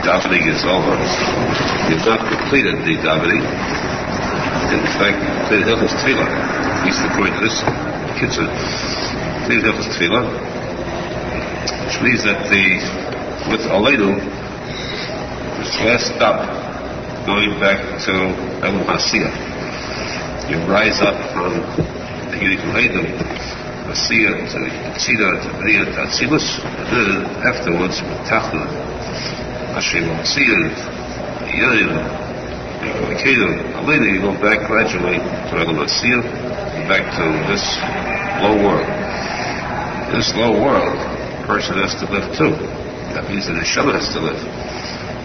davening is over. You've not completed the davening. In fact, completed Hilchos Tefillah, at least according to this Kitzur, completed Hilchos Tefillah, which means that with Aleinu, this last stop, going back to Elam Hasiyah, you rise up from the Aleinu, Hasiyah to Tzida to B'niyah to Atzilus, and then afterwards, Tachna, Hashem Hasiyah, Yayin, Aleinu, you go back gradually to Elam Hasiyah, back to this low world. This low world, a person has to live too. That means the neshama has to live.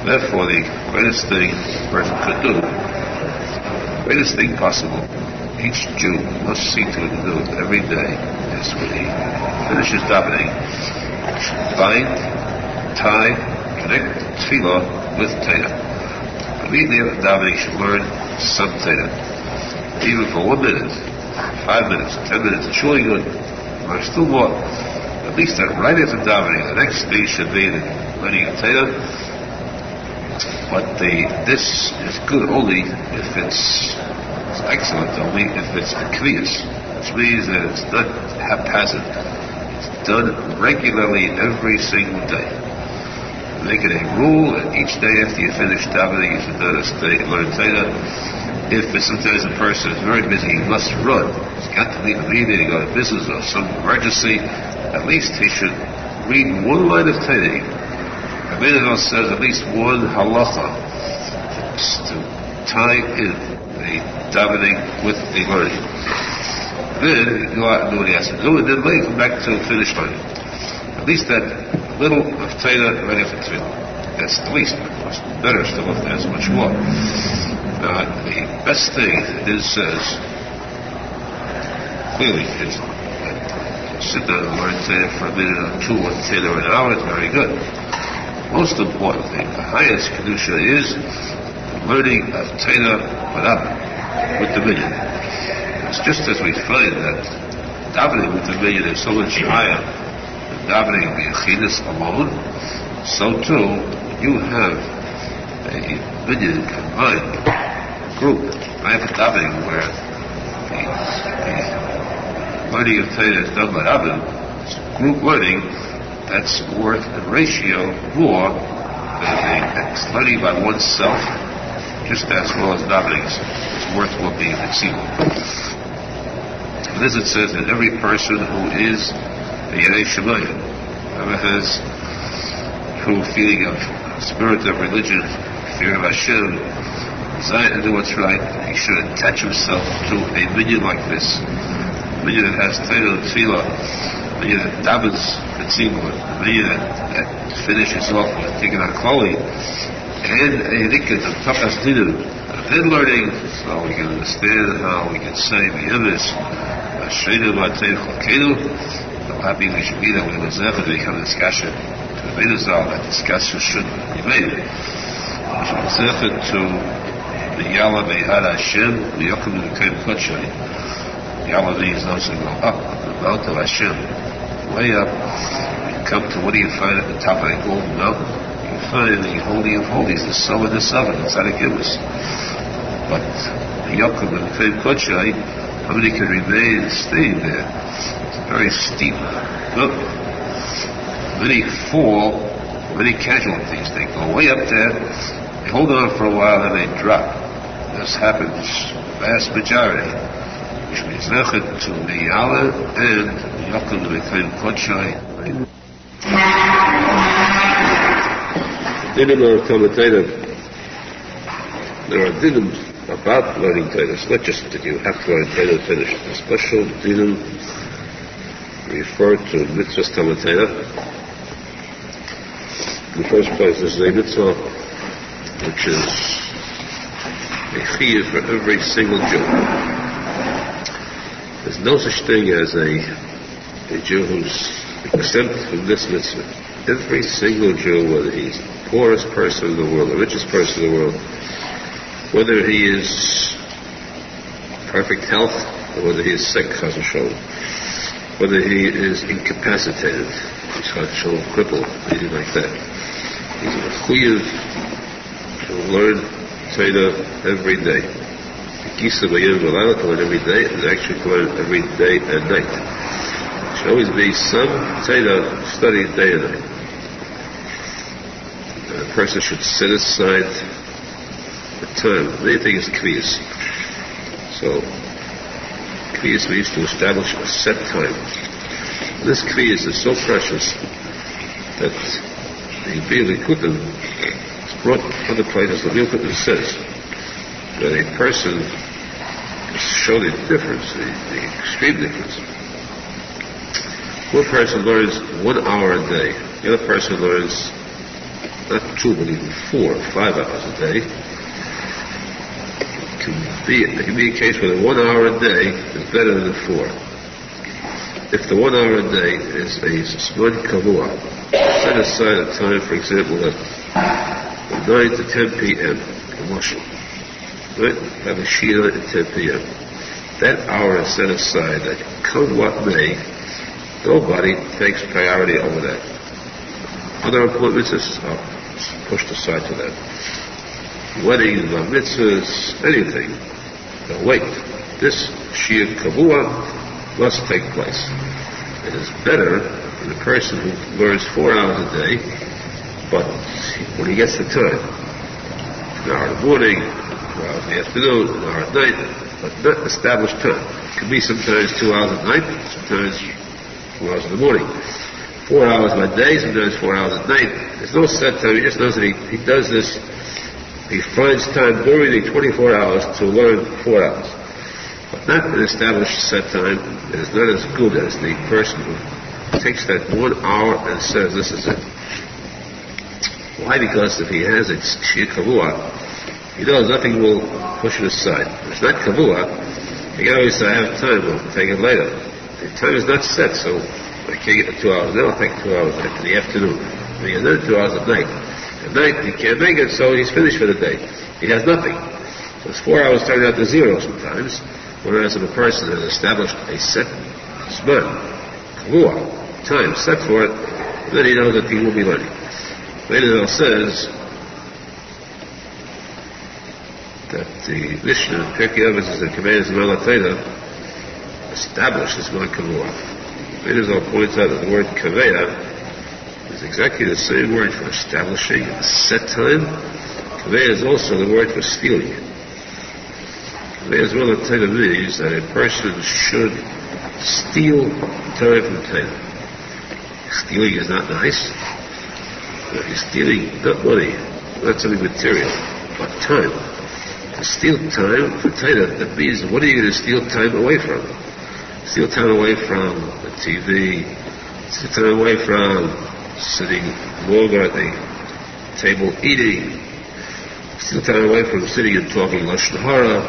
Therefore, the greatest thing a person could do, the greatest thing possible, each Jew must see to do every day is when he finishes davening, bind, tie, connect tefillah with Torah. Immediately after davening, he should learn some Torah. Even for 1 minute, 5 minutes, 10 minutes, it's surely good. Or still more. At least that right after davening, the next thing should be the learning of Torah. But this is good only if it's excellent, only if it's akviyas, which means that it's not haphazard. It's done regularly every single day. Make it a rule that each day after you finish davening, you should learn Torah. If sometimes a person is very busy, he must run. He's got to leave a meeting, go to business or some emergency. At least he should read one line of Torah. Arizal says at least one halacha to tie in the davening with the learning. Then he go out and do what he has to do, and then later come back to finish learning. At least that little of Torah right after tefillah. That's the least. Of course, better still if there's much more. The best thing it says clearly is sit down and learn Torah for a minute or two or 10 or an hour. It's very good. Most important thing, the highest kedusha is the learning of Torah with the minyan. It's just as we find that davening with the minyan is so much higher than davening b'yachidus alone, so too you have a minyan combined group. I have a davening where the learning of Torah is done by Rabbi. It's group learning. That's worth a ratio more than learning by oneself, just as well as davening is worth more being esteemed. And as it says that every person who is a Yerei Shemayim, whoever has true feeling of spirit of religion, fear of Hashem, desire to do what's right, he should attach himself to a minyan like this. A minyan that has Torah and tefillah, a minyan that davens esteemed, a minyan that finishes off with Tikuney Zohar, and a dikkat of tapas dinim. Then learning so we can understand how we can say v'yemes Ashreinu v'atei chalkeinu. How happy we should be that we was there to become discussion to the Arizal. That discussion should be made. We should be zeichet to the Yala Be'ad Hashem v'yokum v'kein kotshei. Yala means those who go up the mount of Hashem, way up. You come to, what do you find at the top of the golden mountain? You find the Holy of Holies, the Sum of the Seven, the Tzadik. But Yaakov and Fem Kochai, how many can remain and stay there? It's very steep. Look, many fall, many casualties. They go way up there, they hold on for a while, and they drop. This happens, vast majority. Which means Lechet to the Yala and Yaakov and Fem Kochai. Dinim or Talmud Bavly. There are dinim about learning Torah. It's not just that you have to learn Torah to finish. The special dinim refer to mitzvahs Talmud Bavly. In the first place, this is a mitzvah which is a chiyuv for every single Jew. There's no such thing as a Jew who's exempt from this mitzvah. Every single Jew, whether he's the poorest person in the world, the richest person in the world, whether he is perfect health or whether he is sick, whether he is incapacitated, crippled, anything like that. He's mechuyev to learn Torah every day. Gisa b'yom v'layla, to learn every day, and actually to learn every day and night. There should always be some Torah studied day and night. And a person should set aside the time. The main thing is kviyas. So, kviyas means to establish a set time. And this kviyas is so precious that the Bavly is brought other places. The Bavly says that a person is shown the difference, the extreme difference. One person learns 1 hour a day. The other person learns not 2, but even 4 or 5 hours a day. It can be a case where the 1 hour a day is better than the 4. If the 1 hour a day is a zman kavua, set aside a time, for example, at 9 to 10 p.m. commercial, right? Have a shira at 10 p.m. That hour is set aside. That come what may, nobody takes priority over that. Other appointments are pushed aside to that. Weddings, bar mitzvahs, anything. Now wait, this shir kavua must take place. It is better than a person who learns 4 hours a day, but when he gets the time, an hour in the morning, 2 hours in the afternoon, an hour at night, but not established time. It can be sometimes 2 hours at night, sometimes 2 hours in the morning. 4 hours by day, sometimes 4 hours at night. There's no set time. He just knows that he does this. He finds time during the 24 hours to learn 4 hours. But not an established set time. It is not as good as the person who takes that 1 hour and says, this is it. Why? Because if he has a shir kavua, he knows nothing will push it aside. If it's not kavua, he can always say, I have time, I'll take it later. The time is not set, so I can't get the 2 hours. Then I'll take 2 hours in the afternoon. And he has another 2 hours at night. At night, he can't make it, so he's finished for the day. He has nothing. So his 4 hours turn out to 0 sometimes, whereas if a person has established a set zman, kavua, time set for it, then he knows that he will be learning. Arizal says that the Mishnah in Pirkei Avos is the commandments of Allah Torah establishes zman kavua. Arizal points out that the word kaveya is exactly the same word for establishing a set time. Kaveya is also the word for stealing. Kaveya as well as Torah means that a person should steal time from Torah. Stealing is not nice. He's stealing not money, not something material, but time. To steal time for Torah, that means what are you going to steal time away from? Steal time away from the TV, steal time away from sitting longer at the table eating, steal time away from sitting and talking lashon hara.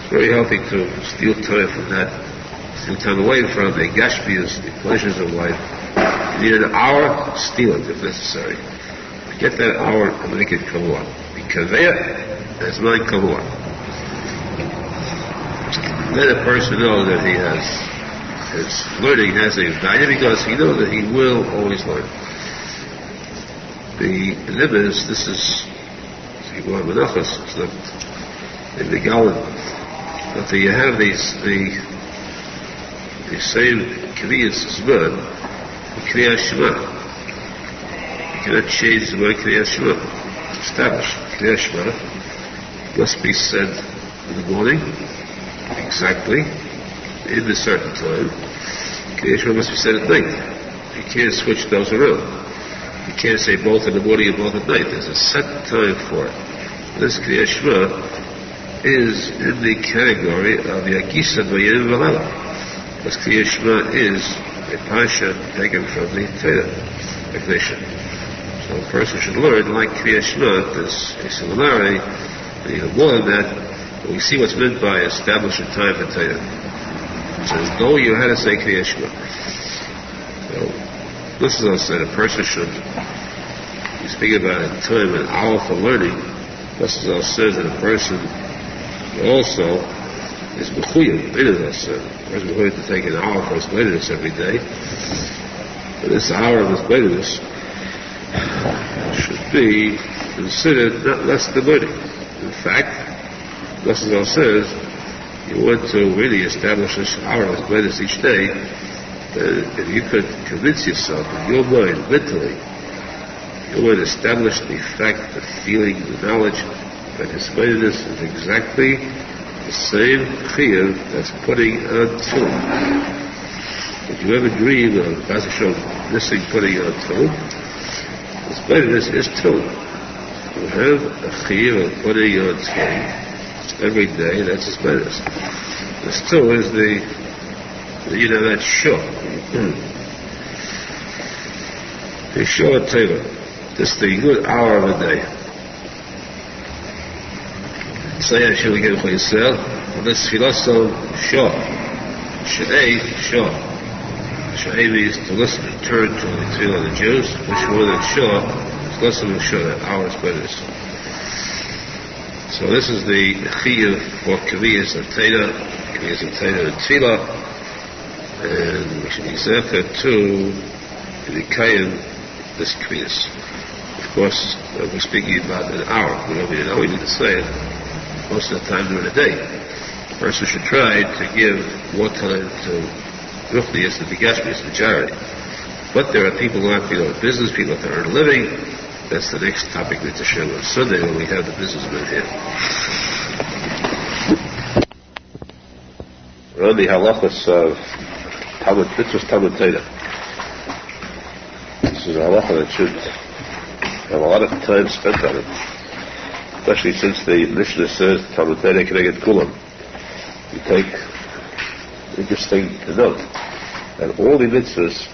It's very healthy to steal time from that. Steal time away from the gashmias, the pleasures of life. You need an hour, steal it if necessary. Get that hour and make it kavua. The kaveya is not kavua. Then a person knows that he has his learning has a value because he knows that he will always learn. The limit this is Menachem, it's not in the Galan, but you have the same kviyas zman, the kriyas shema. You cannot change the word kriyas shema. It's established. Kriyas shema must be said in the morning, exactly, in a certain time. Kriyas shema must be said at night. You can't switch those around. You can't say both in the morning and both at night. There's a set time for it. This Kriyas Shema is in the category of Yagisa V'Yem V'Lala. Because Kriyas Shema is a pasha taken from the Torah recognition. So a person should learn, like Kriyas Shema, there's a similarity, and even more than that, we see what's meant by establishing time for Torah. So know you how to say Kriyas Shema. So, this is also that a person should, you speak about a time, an hour for learning. This is also says that a person also is mechuyev. Arizal said a person is mechuyev to take an hour for his gladness every day. But this hour of his gladness should be considered not less than learning. In fact, Rosenfeld says, you want to really establish a hour of awareness each day, if you could convince yourself in your mind, mentally, you would establish the fact, the feeling, the knowledge that his awareness is exactly the same kiruv that's putting on tefillin. If you ever dream of missing putting on tefillin, his awareness is tefillin. You have a kiruv of putting on tefillin every day, that's his awareness. This too is that shor. The shor teva. This is the good hour of the day. Say Hashem again for yourself. This philosophy shor. She'ei shor. She'ei means to listen and turn to the tefillah of the Jews, which more than shor is listen and shor, that hour is better. So this is the chiyuv for kaviyas of Teda, kaviyas of Teda and tefillah, and we should be zecher to Nikayim this kaviyas. Of course, we're speaking about an hour. We don't need an hour, we need to say it most of the time during the day. A person should try to give more time to ruchnias and begashmias, majority. But there are people who have business, people that earn a living. That's the next topic with Teshuva on Sunday when we have the businessmen here. We're on the halachas of Talmud, Talmud Teda. This is a halacha that should have a lot of time spent on it, especially since the Mishnah says Talmud Teda Keneged Kulam. You take interesting to note that all the mitzvahs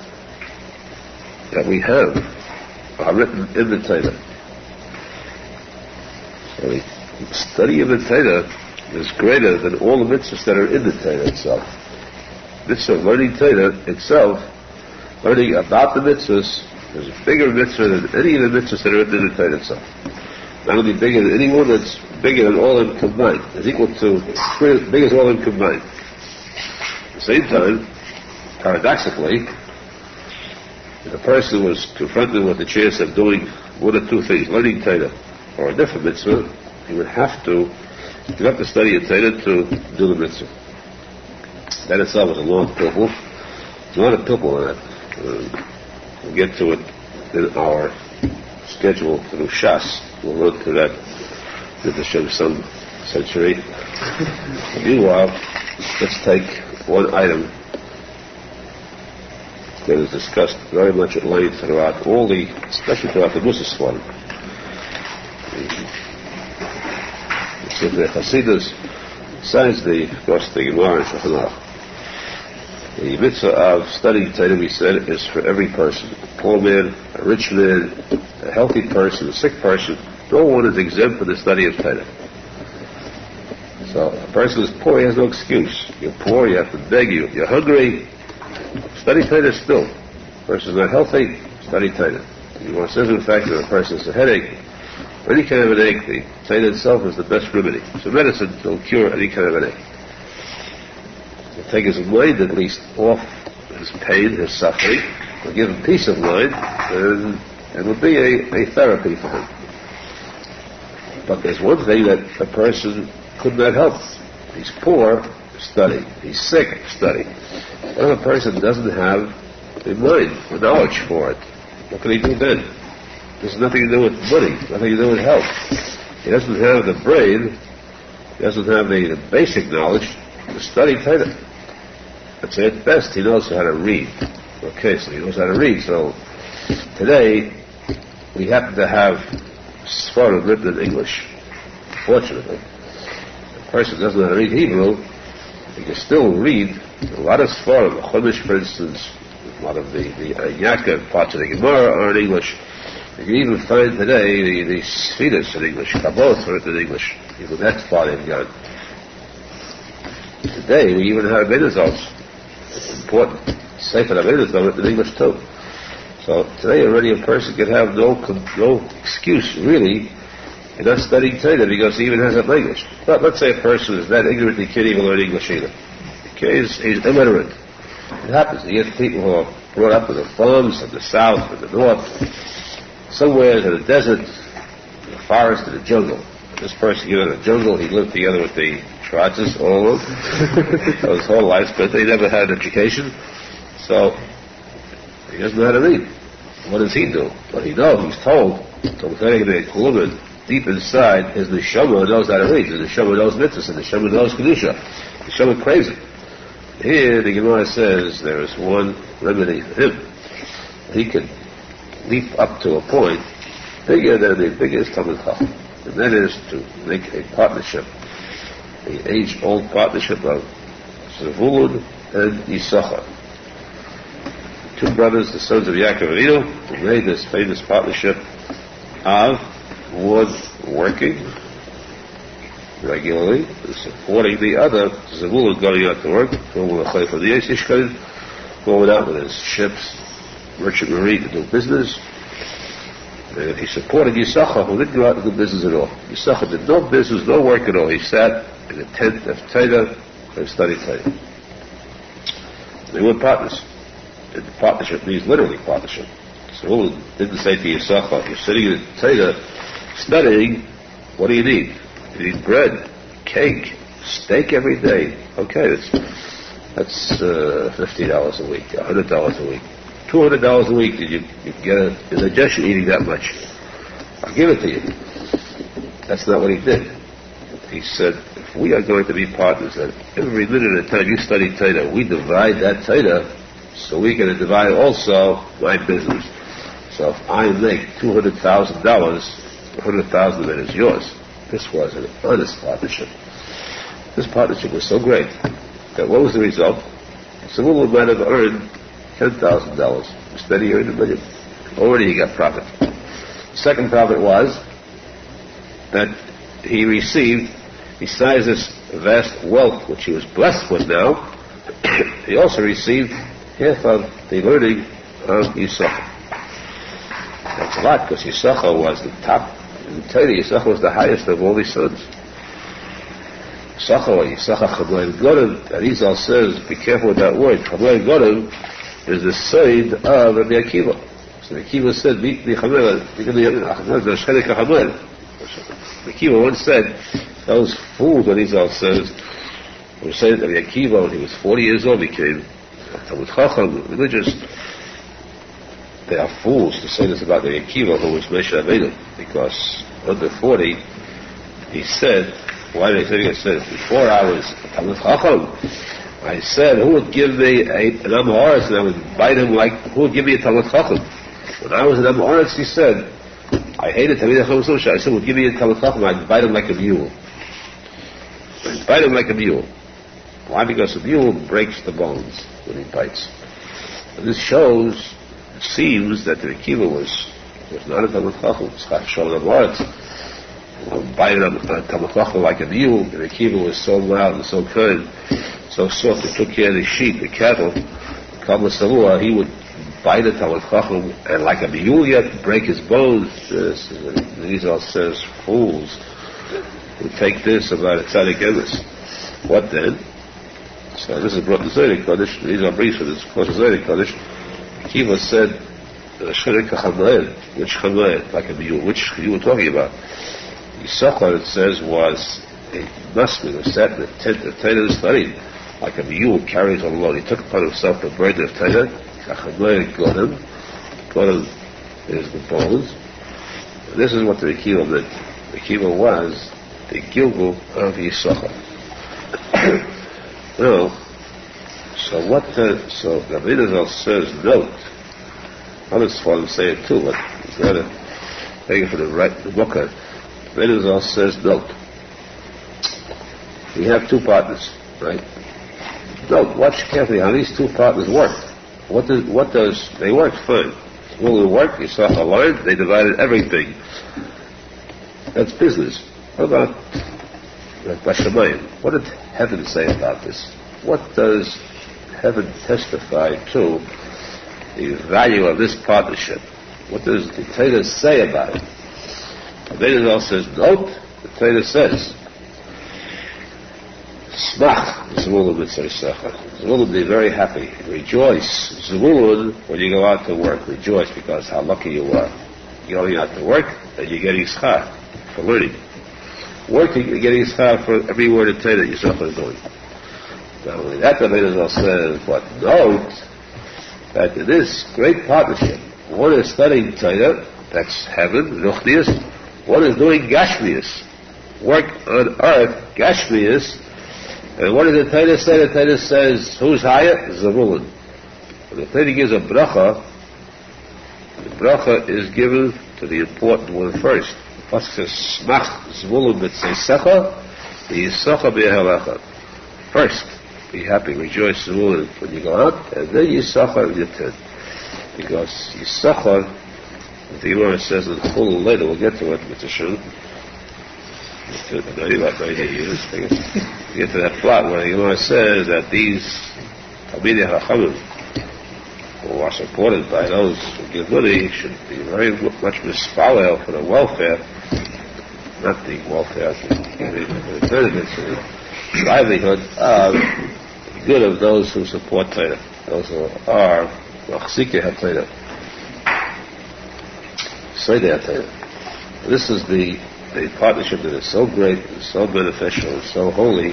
that we have are written in the Torah. So the study of the Torah is greater than all the mitzvahs that are in the Torah itself. Mitzvah, learning Torah itself, learning about the mitzvahs, is a bigger mitzvah than any of the mitzvahs that are in the Torah itself. Not only bigger than anyone, that's bigger than all of them combined. It's equal to, big as all of them combined. At the same time, paradoxically, if a person was confronted with the chance of doing one or two things, learning Torah or a different mitzvah, he would have to give up the study of Torah to do the mitzvah. That itself is a long pilpul. There's a lot of pilpul on it. We'll get to it in our schedule through Shas. We'll run to that with the Shem some century. Meanwhile, let's take one item that is discussed very much at length throughout especially throughout the Musa Swan. The Chassidus, besides of course, the Gemara and Shulchan. The mitzvah of studying Torah, we said, is for every person. A poor man, a rich man, a healthy person, a sick person. No one is exempt from the study of Torah. So if a person is poor, he has no excuse. You're poor, you have to beg, you're hungry. Study Torah still. If a person is not healthy, study Torah. It says, in fact, that a person has a headache, or any kind of an ache, the Torah itself is the best remedy. So medicine will cure any kind of an ache. It'll take his mind at least off his pain, his suffering, will give him peace of mind, and it will be a therapy for him. But there's one thing that a person could not help. He's poor, study. He's sick, study. What if a person doesn't have the mind, the knowledge for it? What can he do then? This has nothing to do with money, nothing to do with health. He doesn't have the brain, he doesn't have the basic knowledge to study Torah. I'd say at best he knows how to read. Okay, so he knows how to read. So today we happen to have Sfarim written in English. Fortunately, if a person doesn't know how to read Hebrew, he can still read a lot of Sfarim. Chumash, for instance, a lot of the Yaakov parts of the Gemara are in English. You can even find today the Sfidas in English, Kabbalah written in English. Even that far they've gone. Today we even have Arizal's. It's important. Sefer Arizal written in English too. So today already a person can have no excuse really in not studying Torah because he even has that language. But let's say a person is that ignorant he can't even learn English either. Okay, he's illiterate. It happens. You get people who are brought up in the farms, in the south, in the north. somewhere in the desert, the forest, in the jungle. This person came out of the jungle, he lived together with the Schwarzes all alone. That was his whole life, but they never had an education, so he doesn't know how to read. What does he do? Well, he knows, he's told, deep inside, his neshama knows how to read. His neshama knows mitzvahs, and the neshama knows kedusha. The neshama crazy. Here, the Gemara says there is one remedy for him. He can leap up to a point bigger than the biggest Talmud Chacham, and that is to make a partnership, the age-old partnership of Zvulun and Yisachar. Two brothers, the sons of Yaakov and Eno, who made this famous partnership of one working regularly, supporting the other. Zvulun going out to work, going out with his ships, merchant marine, to do business. And he supported Yisachar, who didn't go out to do business at all. Yisachar did no business, no work at all. He sat in the tent of Torah and studied Torah. They were partners. And partnership means literally partnership. So who didn't say to Yisachar, you're sitting in Torah studying, what do you need? You need bread, cake, steak every day. Okay, that's $50 a week, $100 a week. $200 a week, did you get a digestion eating that much? I'll give it to you. That's not what he did. He said, if we are going to be partners, that every minute of the time you study Torah, we divide that Torah, so we can divide also my business. So if I make $200,000, $100,000 of it is yours. This was an honest partnership. This partnership was so great that what was the result? Someone might have earned $10,000. Instead he earned $1 million. Already he got profit. The second profit was that he received, besides this vast wealth which he was blessed with now, he also received half of the learning of Yisachar. That's a lot, because Yisachar was the top. In Torah, Yisachar was the highest of all his sons. Yisachar Chavruta Gorim, Arizal says, be careful with that word. Chavruta Gorim is the side of Rabbi Akiva. So Akiva said, Akiva once said, those fools, Arizal says, who said that Rabbi Akiva, when he was 40 years old, became Talmud Chacham, religious. They are fools to say this about Rabbi Akiva, who was Moshe Feinstein, because under 40, he said, why did he say he said, before I was Talmud Chacham, I said, who would give me an Aharon, and I would bite him like, who would give me a Talmud Chacham? When I was an Aharon, he said, I hated Menachem Mendel Schneerson. I said, would give me a Talmud Chacham, I'd bite him like a mule. I'd bite him like a mule. Why? Because a mule breaks the bones when he bites. And this shows, it seems that the Akiva was not a Talmud Chacham. It's Chacham Aharon. Biting a Talmud Chacham like a mule. And the Akiva was so loud and so kind, so soft. He took care of the sheep, the cattle. He would bite a Talmud Chacham and like a mule yet break his bones. This, Arizal says, fools who take this about a tzadik emes. What then? So this is brought to Zohar Kodesh. These are briefs for this. Of course, Zohar Kodesh. Akiva said, which chamayel, like a mule, which you were talking about. Yisachar, it says, was a muslim who sat in the tent of Torah and studied, like a mule carries a load. He took upon himself the burden of Torah. Chamayel Gorim is the bones. And this is what the Akiva meant. The Akiva was the Gilgul of Yisachar. Well, so Rabbi Nachman says, note. Others for them say it too, but it's not a thing for the book. Rabbi Nachman says, note. We have two partners, right? Note, watch carefully how these two partners work. They worked fine. When we worked, you saw a line, they divided everything. That's business. What about Bashamayim? What did heaven say about this? What does heaven testify to the value of this partnership? What does the Torah say about it? Arizal says, note, the Torah says, Smach, Zvulun Mitzvah. Zvulun, be very happy. Rejoice. Zvulun, when you go out to work, rejoice because how lucky you are. You're going out to work, and you're getting schar for learning. Working, you're getting schar for every word of Torah that yourself is doing. Not only that, the Arizal says, but note that in this great partnership, one is studying Torah, that's heaven, ruchnius. One is doing gashmius, work on earth, gashmius. And what does the Torah say? The Torah says, who's higher? Zavulun. When the Torah gives a bracha, the bracha is given to the important one first. The pasuk says, smach zvulun b'tzeisecha, v'yisocha b'yehalecha. First, be happy, rejoice, zvulun, when you go out, and then yisocha in your tent. Because yisocha, the Gemara says in the full later, we'll get to it, Mr. Shun. Get to that plot where the Gemara says that these Talmidei Chachamim, who are supported by those who give money, should be very much mispalel for the welfare, not the welfare, the benefits, the livelihood of the good of those who support Torah, those who are Machzikei HaTorah. Say that Torah. This is the partnership that is so great, and so beneficial, and so holy,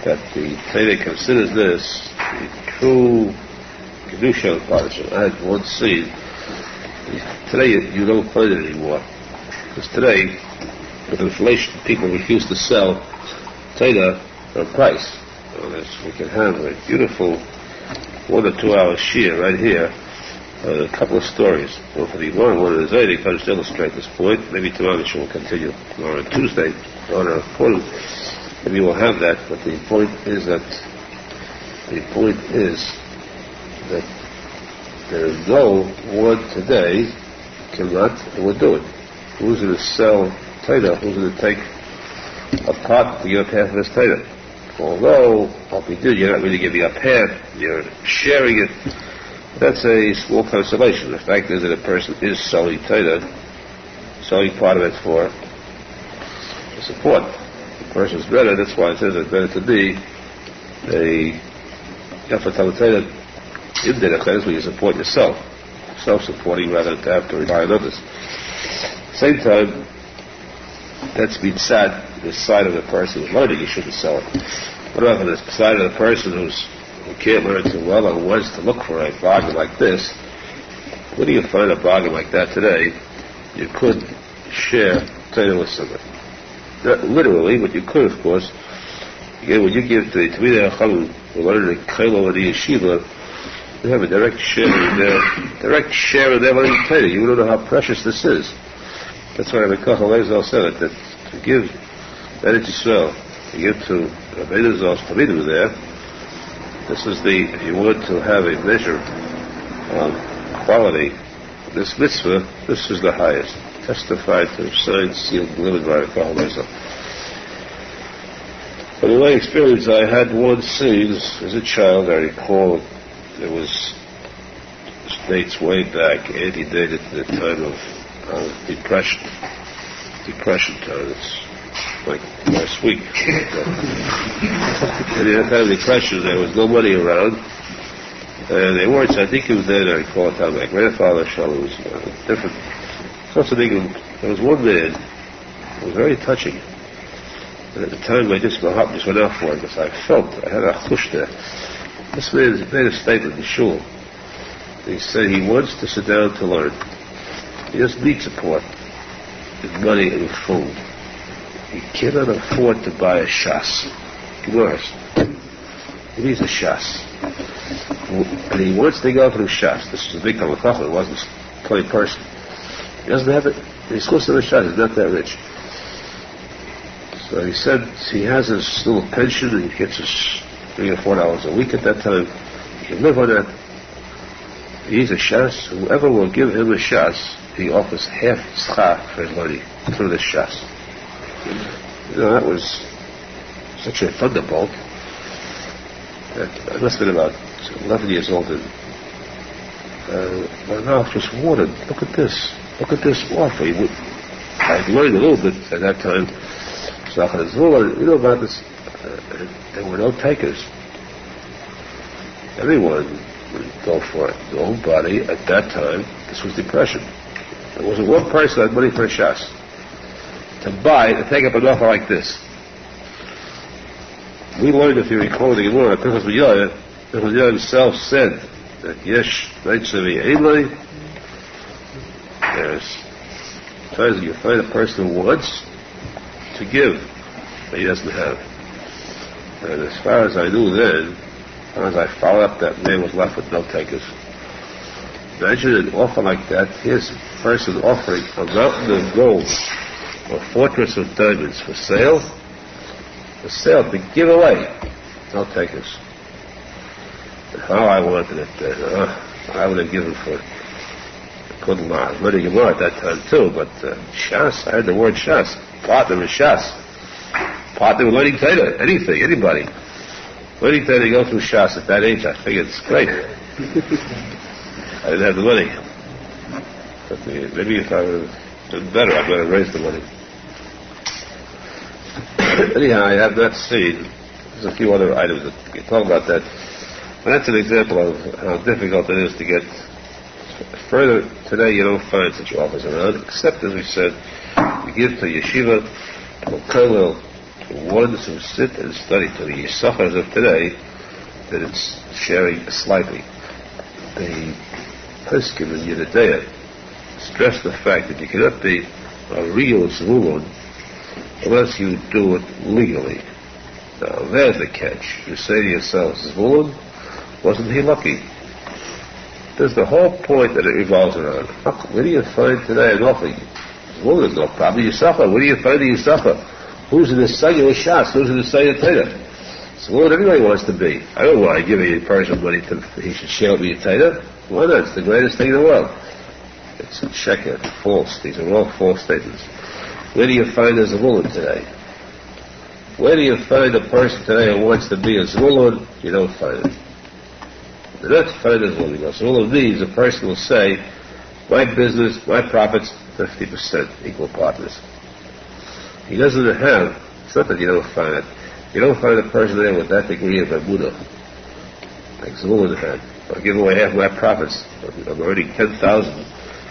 that the Torah considers this the true Kedusha partnership. I had one seen. Today you don't find it anymore. Because today, with inflation, people refuse to sell Torah for a price. We can have a beautiful 1 or 2 hour shiur right here. A couple of stories. Well, for the one is Zaydik, I'll just illustrate this point. Maybe tomorrow the show will continue. Or on Tuesday, or on Purim. Maybe we'll have that. But the point is that there is no one today cannot and would do it. Who's going to sell Torah? Who's going to take a pot to give up half of his Torah? Although what we do, you're not really giving up half. You're sharing it. That's a small consolation. The fact is that a person is selling Torah, selling part of it for support. The person's better, that's why it says it's better to be a Yafat Torah in derech, where you support yourself, self-supporting rather than to have to rely on others. At the same time, that's been sad, the side of the person who's learning, you shouldn't sell it. What about the side of the person who can't learn too well and wants to look for a bargain like this? Where do you find a bargain like that today? You could share Torah with somebody. Not literally, but you could, of course. Again, when you give to the Talmidei Chachamim who learn in Chaylo or the yeshiva, you have a direct share in their learning Torah. You don't know how precious this is. That's why Rabbi Arizal said it, that to give that to Yisrael, to give to Rabbi Arizal's Talmidim there, this is if you want to have a measure of quality, this mitzvah, this is the highest. Testified to, signed, sealed, delivered by Rabbi Arizal. But in my experience, I had one scene as a child. I recall there was dates way back, antedated to the time of depression time. It's like last week. And in that time of depression, there was no money around. And they weren't tzadikim then. I recall a time my grandfather, Shalom, was different. There was one man who was very touching. And at the time, my heart just went out for him because I felt I had a chush there. This man made a statement in shul. He said he wants to sit down to learn. He doesn't need support in money and food. He cannot afford to buy a shas. He needs a shas. And he wants to go through shas. This is a big halacha. It wasn't a plain person. He doesn't have it. He's close to the shas. He's not that rich. So he said he has his little pension and he gets his $3 or $4 a week at that time. He can live on that. He needs a shas. Whoever will give him a shas, he offers half schar for his money through the shas. You know, that was such a thunderbolt. I must have been about 11 years old, and my mouth just watered. Look at this offer. I learned a little bit at that time. You know about this? There were no takers. Everyone would go for it. Nobody at that time. This was depression. There wasn't one person that had money for a shas. To take up an offer like this. We learned, if you recall the Gemara, Pinchas B'Yoyah himself said that Yesh Neitzvi Eiloi, there's times you find a person who wants to give, but he doesn't have. And as far as I knew then, as far as I followed up, that man was left with no takers. Imagine an offer like that. Here's a person offering a mountain of gold or a fortress of diamonds for sale, to give away. No takers. And how I wanted it then. I would have given for couldn't lie. Learning Gemara at that time too, but Shas, I heard the word Shas. Partner with Shas. Partner with learning Torah. Anything, anybody. Learning Torah, go through Shas at that age, I figured it's great. I didn't have the money. But maybe if I would have done better, I would have raised the money. Anyhow, I have not seen. There's a few other items that we talk about that. And that's an example of how difficult it is to get further. Today you don't find such offers around, except, as we said, you give to yeshiva, to kollel, to ones who sit and study, to the yisachars of today, that it's sharing slightly. The posek in Yedidea stress the fact that you cannot be a real zvulun unless you do it legally. Now, there's the catch. You say to yourself, zvulun, wasn't he lucky? There's the whole point that it revolves around. Where do you find today an offer? Zvulun is no problem. Yisachar, where do you find the Yisachar? Who's in the Sanya Shas? Who's in the Sanya Torah? Zvulun, everybody wants to be. I don't want to give a person money to he should share with me a Torah. Why not? It's the greatest thing in the world. It's a sheker, false. These are all false statements. Where do you find a zvulun today? Where do you find a person today who wants to be a zvulun? You don't find it. You don't find a zvulun. Because zvulun means a person will say, my business, my profits, 50%, equal partners. He doesn't have, it's not that you don't find it. You don't find a person there with that degree of emunah, like zvulun had. I'll give away half my profits. I'm earning 10,000.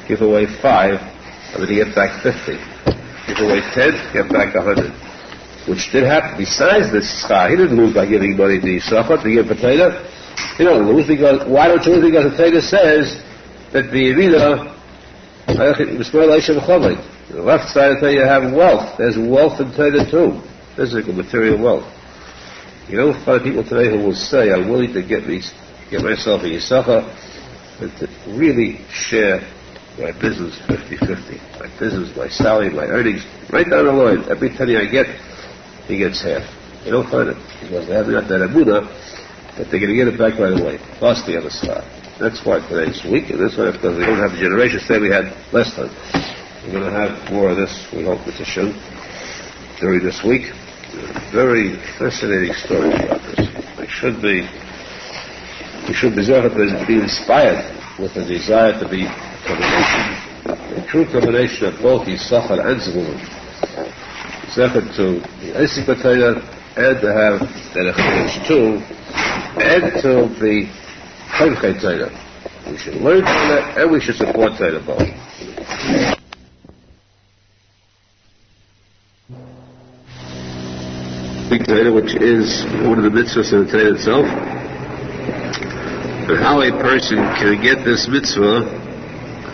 Give away 5, I'm going to get back 50. Give away 10, get back 100. Which did happen. Besides this schar, he didn't lose by giving money to Yisachar to give potato. He don't lose because, why don't you lose? Because the Torah says that the Yevida, the left side of the Torah you have wealth. There's wealth in Torah too. Physical, material wealth. You don't find people today who will say, I'm willing to get myself a Yisachar and to really share my business 50-50. My business, my salary, my earnings, right down the line. Every penny I get, he gets half. You don't find it because they haven't got that emunah that they're going to get it back right away. Plus the other side. That's why today's weak, and that's why because we don't have the generation today we had last time. We're going to have more of this, we hope, with Hashem, during this week. Very fascinating stories about this. We should be inspired with a desire to be a true combination of both Yisachar and Zvulun. Yisachar to the Esik B'Torah and to have Derech too, and to the Chayvchei Torah. We should learn Torah and we should support Torah both. Big Torah, which is one of the mitzvahs of the Torah itself, but how a person can get this mitzvah.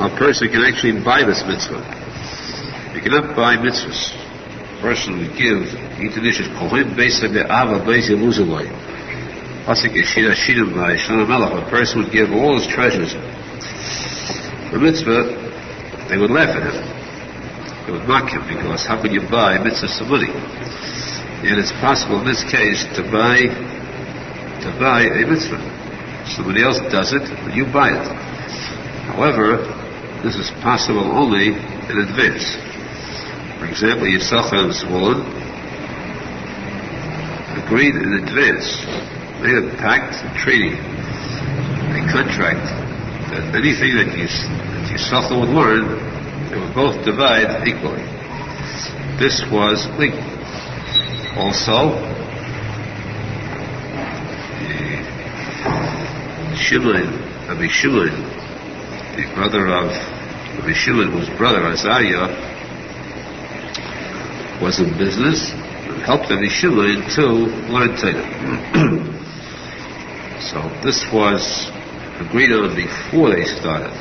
A person can actually buy this mitzvah. You cannot buy mitzvahs. A person will give, a person would give all his treasures. For mitzvah, they would laugh at him. They would mock him because how could you buy mitzvahs for money? Yet it's possible in this case to buy a mitzvah. Somebody else does it, but you buy it. However, this is possible only in advance. For example, Yisachar and Zvulun agreed in advance, made a pact, a treaty, a contract, that anything that Yisachar would learn, they would both divide equally. This was legal. Also, Rabbi Shimon, the brother of Rabbi Shimon, whose brother Azariah was in business, and helped Rabbi Shimon to learn Torah. So this was agreed on before they started.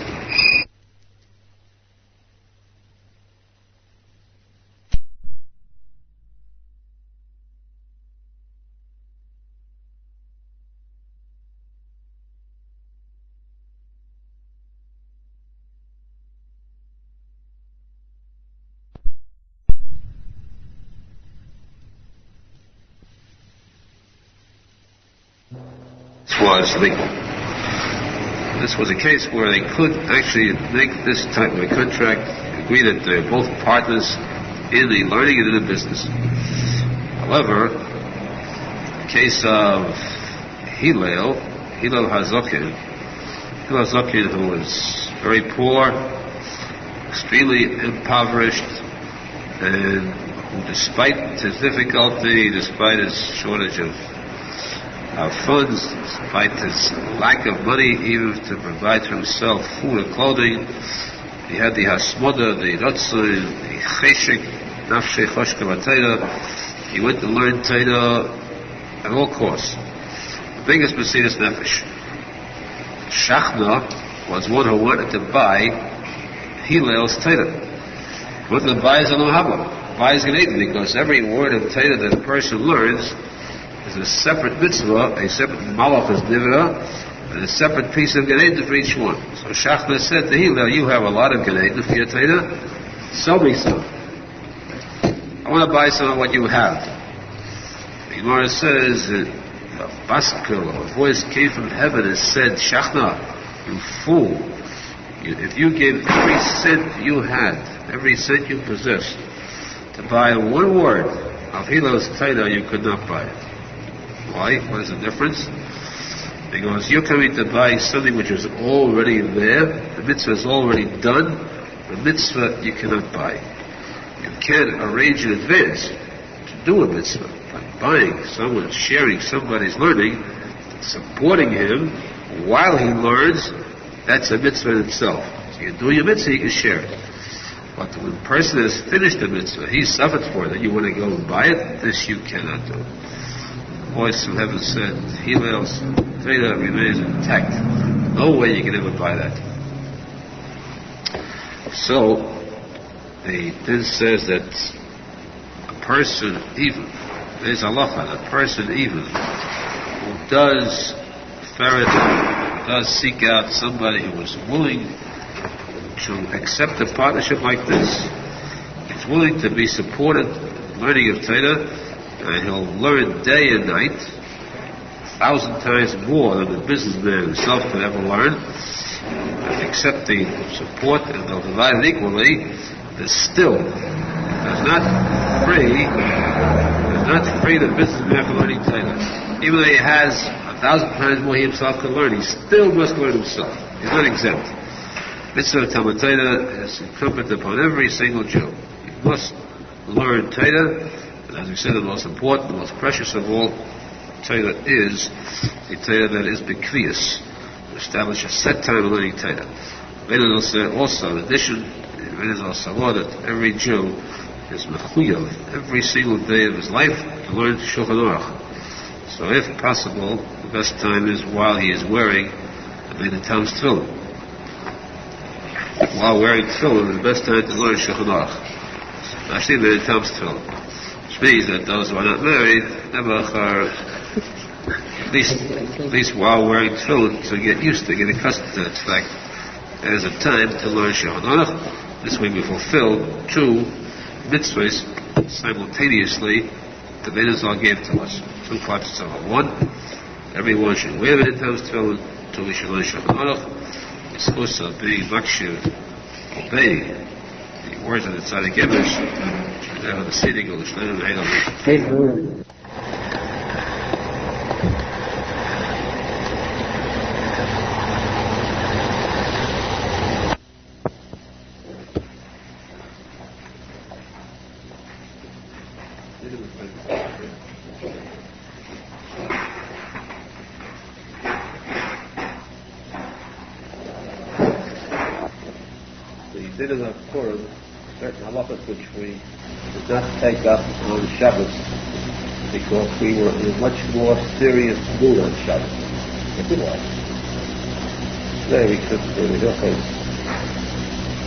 This was a case where they could actually make this type of a contract, agree that they're both partners in the learning and in the business. However, the case of Hillel HaZokin, who was very poor, extremely impoverished, and who, despite his difficulty, despite his shortage of funds, despite his lack of money even to provide for himself food or clothing, he had the hasmoda, the Nosson, the cheshik, nafshei choshka v'Torah. He went to learn Torah at all costs. The biggest Mesiras Nefesh. Shachna was one who wanted to buy Hillel's Torah. He wanted to buy his Anohabla, buy his Gan Eden, because every word of Torah that a person learns is a separate mitzvah, a separate malachas nivra, and a separate piece of Gan Eden for each one. So Shachna said to Hillel, you have a lot of Gan Eden for your Torah, sell me some. I want to buy some of what you have. The Gemara says, a baskil, a voice came from heaven and said, Shachna, you fool, if you gave every cent you had, every cent you possessed, to buy one word of Hillel's Torah, you could not buy it. Why? What is the difference? Because you're coming to buy something which is already there, the mitzvah is already done, the mitzvah you cannot buy. You can't arrange in advance to do a mitzvah. By buying someone, sharing somebody's learning, supporting him while he learns, that's a mitzvah in itself. So you do your mitzvah, you can share it. But when a person has finished the mitzvah, he suffered for it, and you want to go and buy it, this you cannot do. The voice from heaven said, Hillel's Torah remains intact. No way you can ever buy that. So, it then says that a person even, there's halacha, a person even, who does ferret, does seek out somebody who is willing to accept a partnership like this, is willing to be supported in learning of Torah, and he'll learn day and night 1,000 times more than the businessman himself could ever learn, and accept the support, and they'll divide it equally. There's still does not free the businessman from learning Torah. Even though he has 1,000 times more he himself can learn, he still must learn himself. He's not exempt. Mitzvah of Talmud Torah is incumbent upon every single Jew. He must learn Torah, and as we said, the most important, the most precious of all Torah is the Torah that is bekviyus, to establish a set time of learning Torah. Also, in addition, it is also law that every Jew is mechuyav every single day of his life to learn Shulchan Aruch. So, if possible, the best time is while he is wearing the Menachem Mendel Schneerson. While wearing tefillin is the best time to learn Shulchan Aruch. Actually, Menachem Mendel Schneerson, which means that those who are not married never are, at least while wearing tefillin, to get used to, get accustomed to that fact. There's a time to learn Shulchan Aruch. This way we fulfill two mitzvahs simultaneously the Arizal gave to us. Two parts of Torah. One, everyone should wear Menachem Mendel Schneerson. Two, we should learn Shulchan Aruch. It's supposed to be makshiv, obey the words of the tzadik English, the seating of the Shleim and Heilam. The considered of Purim certain halachas which we did not take up on Shabbos because we were in a much more serious mood on Shabbos. If it was. Today we took the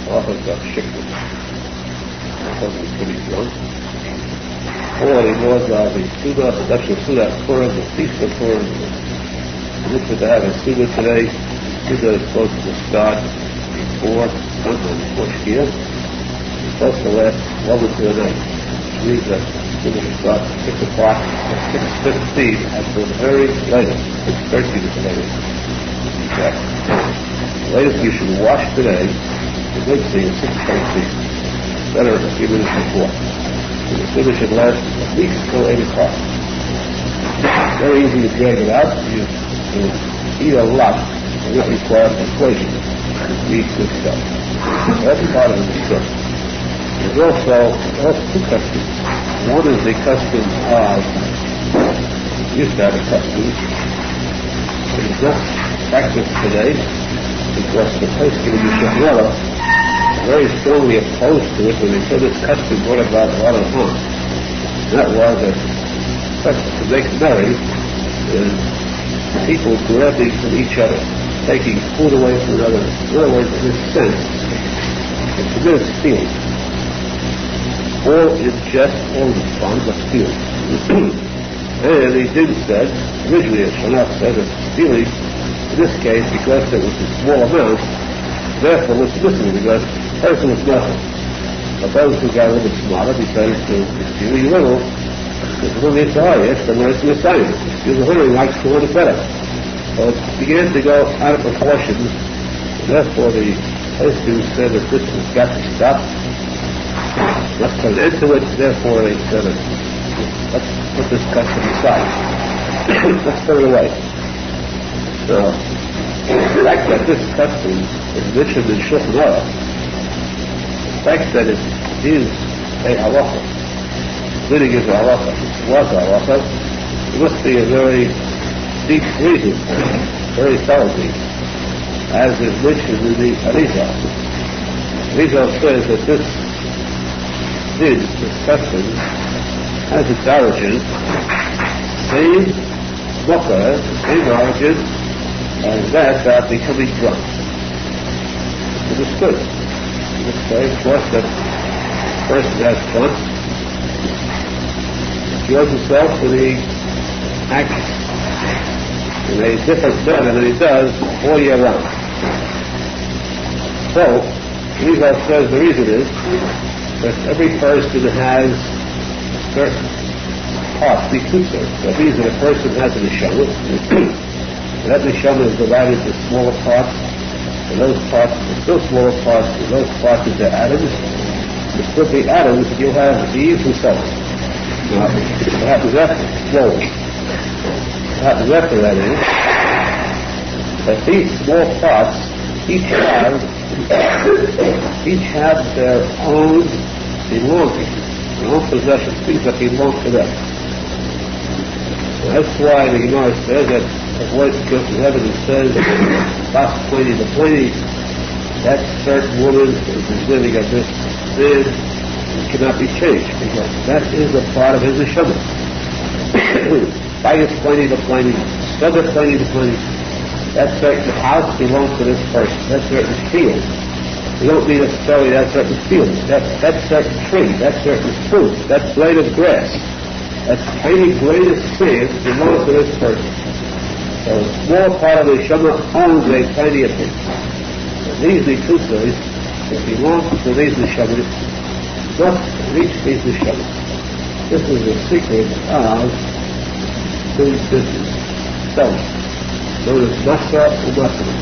halachas of Shikra. I was pretty drunk. All the laws of the Suda, the Dutch Suda Purim, the Feast of Purim. We looked to have a Suda today. Suda is supposed to start before Shkia. It's supposed to last well into the night. Which means that Suda will start at 6 o'clock, at 6:15 at the very latest, 6:30 at the latest. The latest you should wash today, the good thing is 6:30. Better a few minutes before. So the Suda should last at least till 8 o'clock. Very easy to drag it out. You eat a lot. And that requires persuasion to eat good stuff. That's part of the stuff. There's also two customs. One is the custom of, used to have a custom, it is not practiced today because the posek in Yerushalmi are very strongly opposed to it when they said this custom brought about a lot of harm. And that was that to make merry is people grabbing from each other, taking food away from another. In other words, in this sense, it's a bit of stealing. All in jest, all in fun, but stealing. And the Din said, originally it shall not say that stealing, in this case, because it was a small amount, therefore was missing, because the person was nothing. But those who got a little bit smarter decided to steal a little. It's a little bit higher, the worse the assignment. Steal the hundred likes to want it better. So it began to go out of proportion, and therefore the Hasidim said that this has got to stop. Let's put an end to it, therefore they said, let's put this custom aside. Let's put it away. So, the fact that this custom is mentioned in Shulchan, the fact that it is a halacha, living is a halacha, it was a halacha, it must be a very deep reason, very thoroughly, as is mentioned in the Arizal. Arizal says that this custom has its origin, same mocha, same origin, as that about becoming drunk. It's understood. It's very important that the person has fun, enjoys himself when he acts in a different manner than he does all year round. So, Arizal says the reason is that every person has certain parts, tikutzer. That means that a person has a neshama, and that neshama is divided into smaller parts, and those parts are still smaller parts, and those parts are the atoms. And split the atoms, and you'll have Eve and so on. Now, what happens after? Slowly. What happens after that is that these small parts each have their own belonging, their own possessions, things that belong to them. So that's why the Gemara says that avoid because the evidence says last plenty the plenty, that certain woman is living at this sin and cannot be changed because that is a part of his neshama. By his plenty the plenty, other plenty the plenty. That certain house belongs to this person. That certain field. You don't mean necessarily that certain field. That certain tree. That certain fruit. That blade of grass. That tiny blade of sand belongs to this person. So a small part of the Shema owns a tiny thing. And these nekutzos that belong to these neshamas must reach these neshamas. This is the secret of doing business. Selling. Known as Masa Umasana.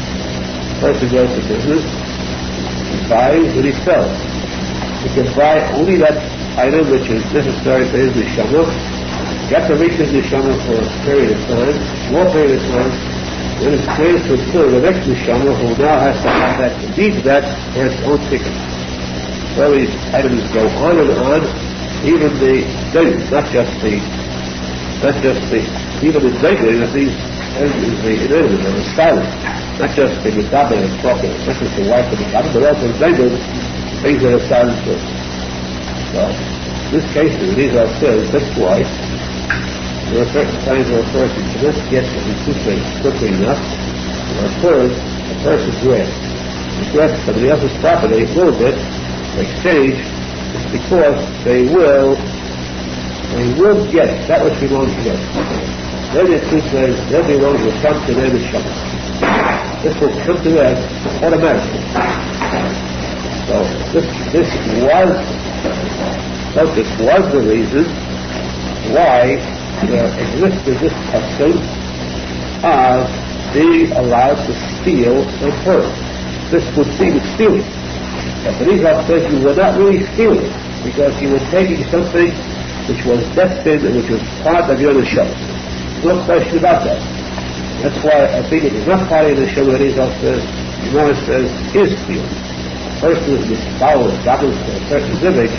Person goes to business, he buys and he sells. He can buy only that item which is necessary for his neshama. You have to reach his neshama for a period of time, more period of time, then it's transferred to the next neshama who now has to have that, needs that for its own ticket. So these items go on and on, even the daily, not just the, even the daily, that these is the inanimate or the silent, not just the Medaba and talking, not just the wife of the Medaba, but also the neighbors things that are silent truth. So, in this case, the Arizal says, that's why there are certain times where a person cannot get to the sutra quickly enough, or first, a person's grabs. He grabs somebody else's property a little bit, exchange, because they will get that which belongs to them. Then the sutra, their belongs will come to them in Shabbat. This will come to them automatically. So this was the reason why there existed this custom of being allowed to steal and hurt. This would seem stealing. But the Arizal says you were not really stealing, because you were taking something which was destined and which was part of your Neshama. No question about that. That's why I think it is not part of the Neshama. The Arizal says, Gemara says, is stealing. A person who is misfouled, doubles to a certain zivik,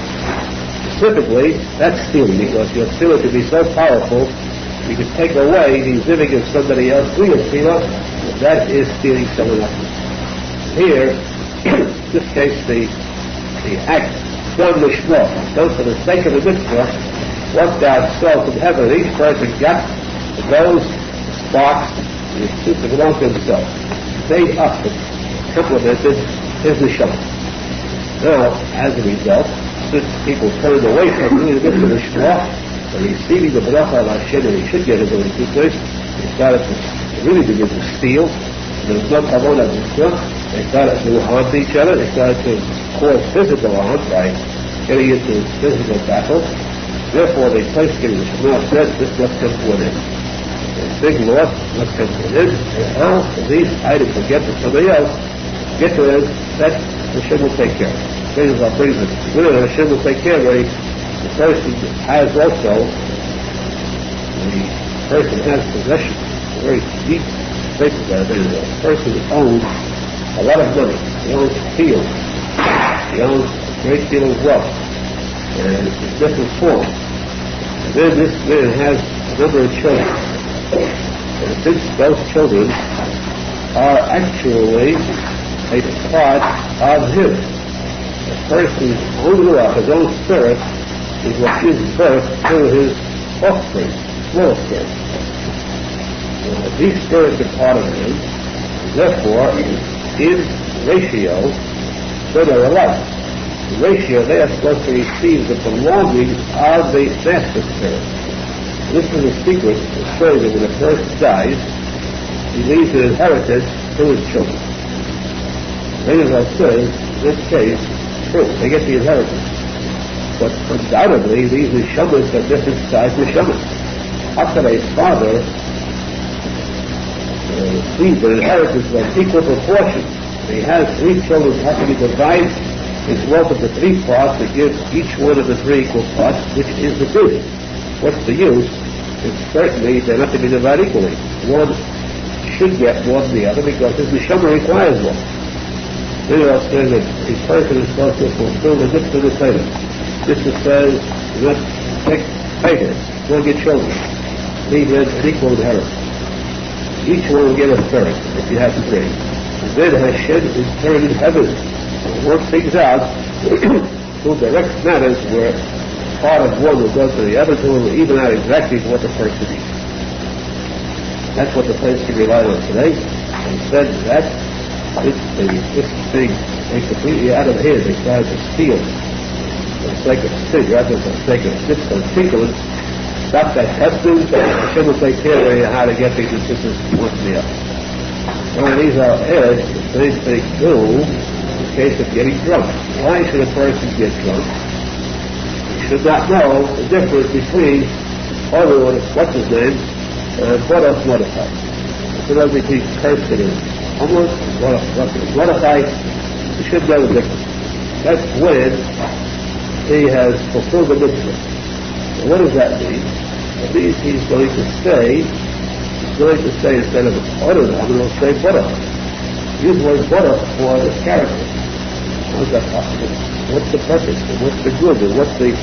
specifically, that's stealing, because your stealer can be so powerful, you can take away the zivik of somebody else through your stealer, that is stealing someone else's. Here, in this case, the act done lishma, done for the sake of the mitzvah, what God saw from heaven, each person got those sparks, to belong to himself. Made up and implemented his neshama. Now, as a result, since people turned away from doing the mitzvah lishma, and receiving the bracha of Hashem that he should get it when he took place, they started to really begin to steal. There was no kavod of mitzvah. They started to harm each other. They started to cause physical harm by getting into physical battle. Therefore, they placed getting the Shema said, this must come to an end. The big loss must come to an end. And all of these items will get to somebody else, get to it, that Hashem will take care of. Things are pretty good. Hashem will take care of it. The person has also, the person has possession, a very deep place there. The person owns a lot of money. He owns fields. He owns a great deal of wealth. And it's in different forms. And then this man has a number of children. And since those children are actually a part of him, the person's own ruach, his own spirit, is what gives birth to his offspring, small spirit. These spirits are part of him, and therefore, in ratio, so they're alike. In ratio, they are supposed to receive the belongings of the master spirit. This is a secret to show that when a person dies, he leaves an inheritance to his children. Arizal says, in this case, true, they get the inheritance. But undoubtedly, these neshamas are different size neshamas. How can a father receive an inheritance of equal proportion? He has 3 children, how can he divide his wealth into 3 parts to give each one of the 3 equal parts, which is the good? What's the use? It's certainly they're not to be divided equally. One should get more than the other because his neshama requires one. Then I'll say that a person is supposed to fulfill the mitzvah of the Torah. This says, do not take favors, don't get children. Leave them an equal inheritance. Each one will get a third if you have 3. And then Hashem is turned in heaven and work things out through direct matters where part of one will go to the other, two will even out exactly what the person needs. That's what the place can rely on today. And said that this thing is completely out of hand. They started to steal for the sake of sin, rather than for the sake of particulars. Stop that custom, Hashem will take care of you how to get these assistants one to the other. Well, these are edged, the same thing too, in the case of getting drunk. Why should a person get drunk? He should not know the difference between what's his name, and what else modified. The difference between cursed and homeless, what is modified, he should know the difference. That's when he has fulfilled the mitzvah. So what does that mean? It means he's going to say instead of Aharon, I'm going to say butter. Use the word butter for this character. How is that possible? What's the purpose? And what's the good? And what's the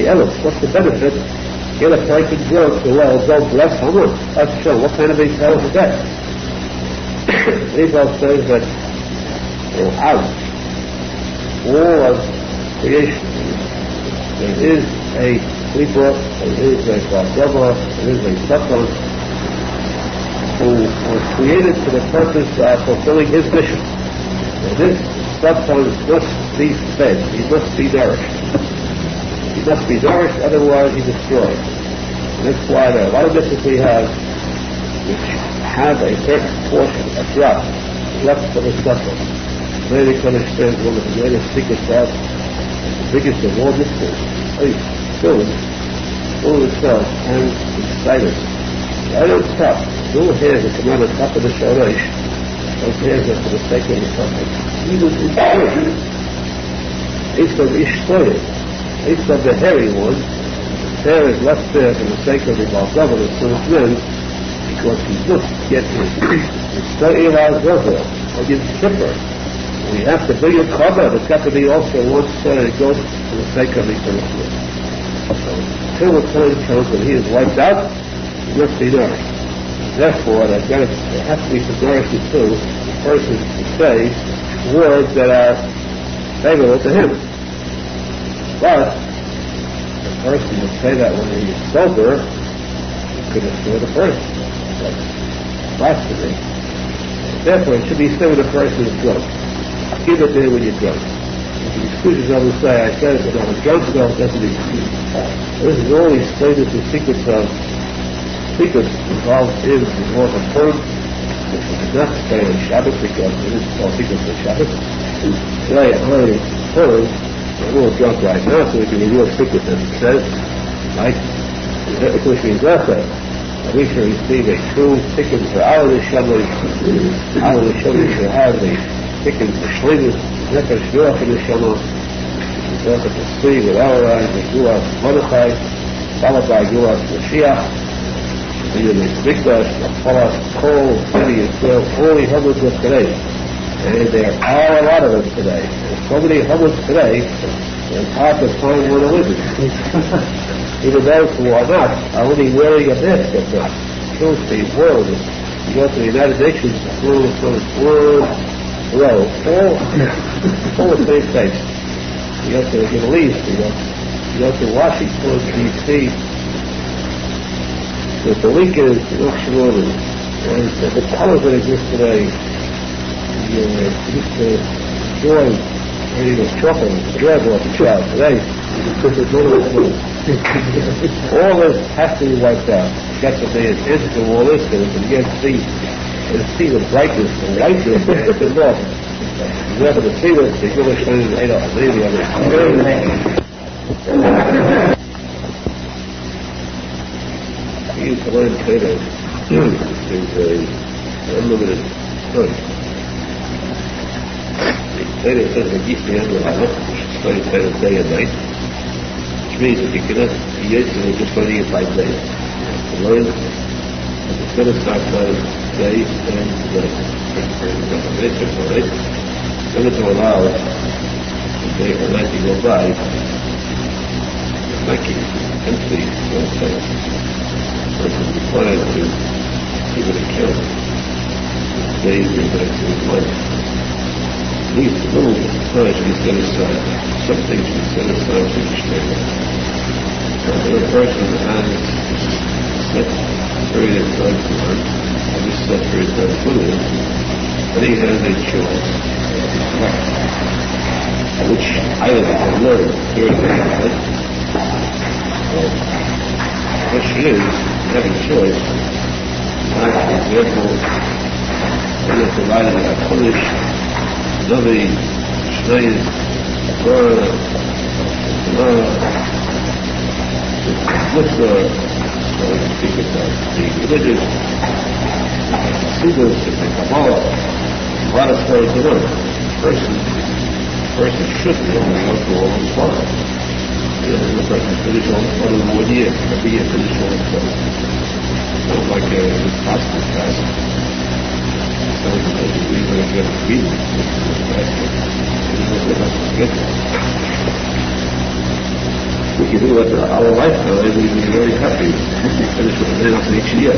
elements? What's the benefit? Get a person drunk, so well, go bless someone. That's true. What kind of intel is that? Arizal says that out all of creation. There is a Libra, there is a Bar, there is a Satan who was created for the purpose of fulfilling his mission. And this Satan must be fed, he must be nourished. He must be nourished, otherwise he's destroyed. And that's why there are a lot of missions we have which have a certain portion, a drop, left for the Satan. Then they can understand one of the greatest secrets of the biggest of all mysteries. Children, full of itself and excited. Right on top, little hairs that come out on top of the shorosh, those hairs are for the sake of the suffering. Even in children, it's of Ishtoyah, it's of the hairy one. His hair is left there for the sake of the Balgava, the son of men, because he must get his Aruch Zohar, or his kipper. We have to bring a cover. It's got to be also one side that goes for the sake of the person. So until the time comes when he is wiped out, he must be nourished. Therefore, there has to be some nourishment too. The person to say words that are favorable to him. But the person would say that when he is sober, he could destroy the person. That's blasphemy. Therefore, it should be said when the person is drunk. Give it to him when you're drunk. If you excuse yourself and say, I said it when I was drunk, no, that's an excuse. This is all explained the secrets involved in the law of Torah, which is not necessarily Shabbat, because it is called secrets of Shabbat. Today, I'm already Torah, I'm a little drunk right now, so we can reveal secrets, as it says, like, which means nothing. We should receive a true ticket for our Yerushalmi. Our Yerushalmi should have the ticket for Shlimus, Zephyr Shnuach in Yerushalmi. Zephyr to see with our eyes, the Geulah Mordechai, followed by Geulah Mashiach, the Mikdash, the Palas, Kol, City, Yisrael, all the humans of today. And there are a lot of them today. There's so many humans today, it's hard to find one to live in. Even those who are not are only wearing a mask of the kills the world. You go to the United Nations, one row, all the same face. You go to the Middle East, you go to Washington, D.C., the Lincoln, the Oxford, and the colors that exist today, the joy, the chocolate, the dread, or the child today, all this has to be wiped out. You got to pay attention to all this, and you can see the brightness, the lightness, it's enough. You have to see this, the Jewish thing is we used to learn Torah is an unlimited time. Torah says that you can handle Halacha, you should study Torah day and night. Which means that you cannot be yesterday just learning it by day. To learn, it's going to start time day and night. Never to allow the day or night to go by like you empty oneself. Person required to give an account of days and nights in his life. At least a little time should be set aside. Some things should be set aside for each day. When a person has set period of time to learn, and this set period of time to learn, then he has a choice which either they can learn during their life, or the question is, having a choice, like, for example, when it's provided that I punish Navi, Shnei, Torah, what's the secret of the religious Chassidut, the Kabbalah, a lot of stories to learn. The person should be able to go through all these books. The person finish all the 1 year, every year finish all the books. Not like a hospital class. So we're going to get a reading. We can do it our lifetime, we'd be very happy if we finish with the minutes each year.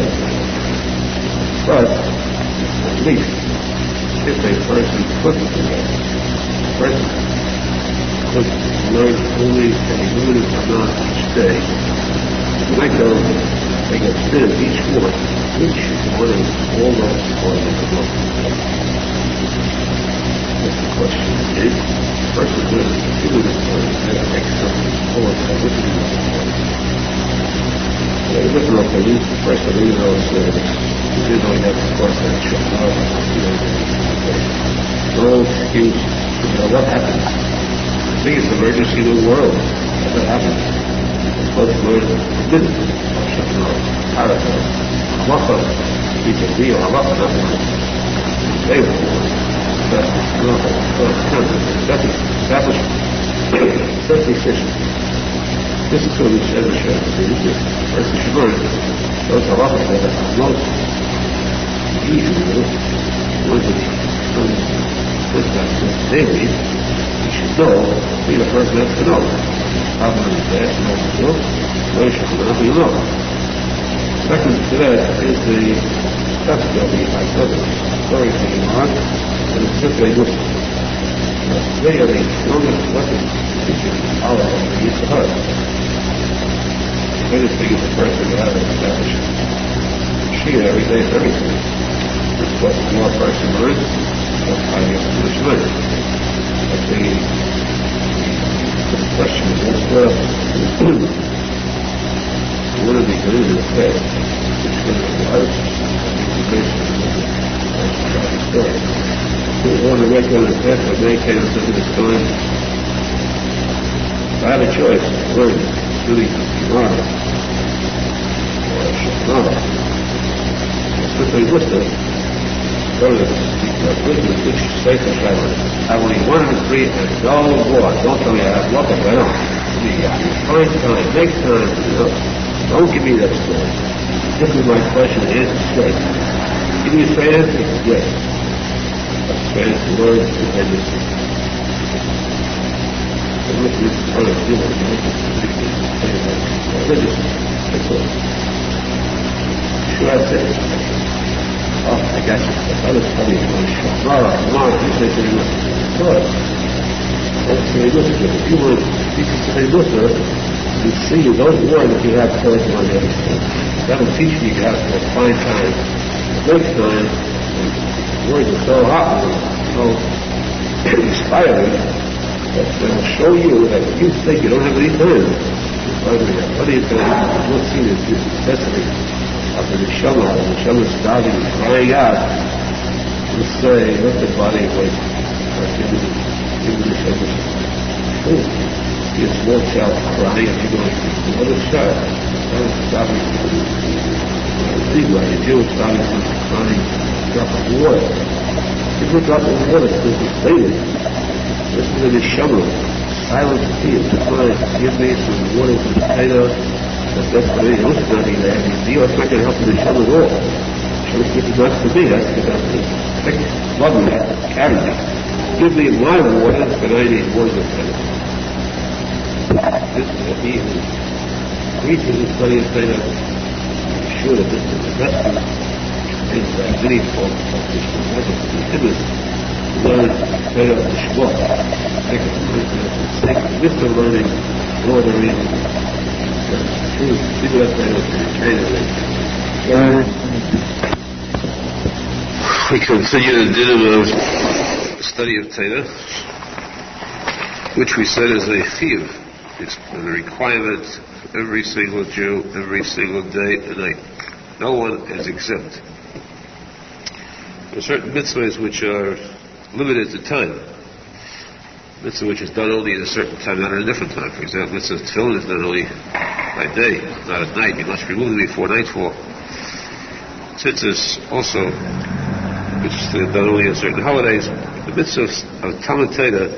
But, at least, if a person could learn only a limited amount each day, he might go make a spin each one, which one is all those part of the book. That's the question. Is the person who is doing this part that makes something forward by looking at it? The different opinions, the first of these is you did only have the course that should know, no excuse, what happens? The biggest emergency in the world, what happens? It's supposed to learn a minute, Arizal, Halacha, you can be or Halacha, nothing. They were that's efficient. This is what we said in the show. First, you should learn those Halacha that are most usual, ones that daily, you should know, be the first man to know. How many days you know to know? Where should you know? Second to that is the testimony by others. Story from Iran, and it's simply this. They are the strongest weapons teaching Allah on the use of her. The greatest thing is the person who has established Shia every day for everything. That's what the more person learns, that's how you have to learn. But the question is, what's one of the good is that which one is the life, we want to make on the path of making something that's going. If I have a choice, learn really tomorrow or Shulchan. It's simply wisdom. Go to the business, which is safe and silent. I only 1 and 3 and no more. Don't tell me I have luck of my own. Find time, make time, Don't give me that story. This is my question, answer straight. Give me a straight answer? Yes. Straight answer, word, independence. And look at this part of human, religious, that's all. Should I say? Oh, I got you. The other study is on Shulchan. You say to me, what? Don't say this. If you want to say this, you see, you don't learn if you have Torah on the other side. That will teach you how to find time. Next time, words are so hot, so inspiring, that they'll show you that you think you don't have any time. What do you think? You'll see this necessity of the Neshama starting and crying out to say, let the body wait. Give me the Neshama. Be a small child crying and you're going to another child. That was stopping. A Jew was stopping from crying a drop of water. Give a drop of water to the baby. Listen to the Neshama. Silent tears. Give me some water from the potato. That's what it is. It's not even that. It's not going to help the Neshama at all. So this is not for me. That's because I love me. Carry me. Give me my water, but I need water of potato. This is what he is. Reaching this study and say that I'm sure that this is the best thing is that many folks of this is learn better the Shmuel. With the learning, for the reason. People have we continue the dinner of study of Torah, which we said is a chiyuv. It's a requirement for every single Jew, every single day and night. No one is exempt. There are certain mitzvahs which are limited to time. Mitzvah which is done only at a certain time, not at a different time. For example, mitzvah of tefillin is done only by day, not at night. You must remove them before nightfall. Tzitzis also, which is done only on certain holidays. The mitzvah of Talmud Torah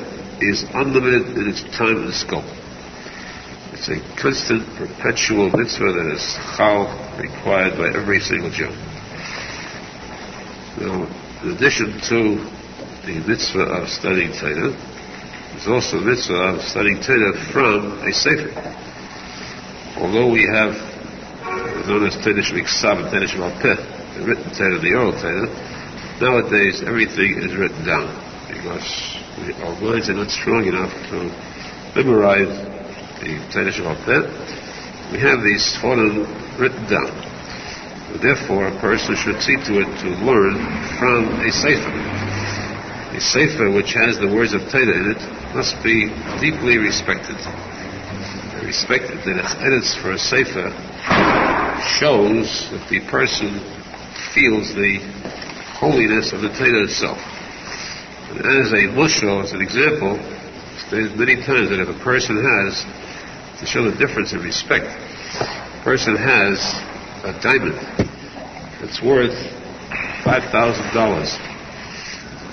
is unlimited in its time and scope. It's a constant, perpetual mitzvah that is chal, required by every single Jew. Now, in addition to the mitzvah of studying Torah, there's also a mitzvah of studying Torah from a sefer. Although we have known as Torah Shemiksav and Torah Shemal Peh, the written Torah, the oral Torah, Nowadays, everything is written down because our minds are not strong enough to memorize the Torah Shabbat. We have these Sforim written down. Therefore, a person should see to it to learn from a Sefer. A Sefer which has the words of Torah in it must be deeply respected. The edits for a Sefer shows that the person feels the holiness of the Torah itself. And as a mushal, as an example, stated many times that if a person has, to show the difference in respect, a person has a diamond that's worth $5,000,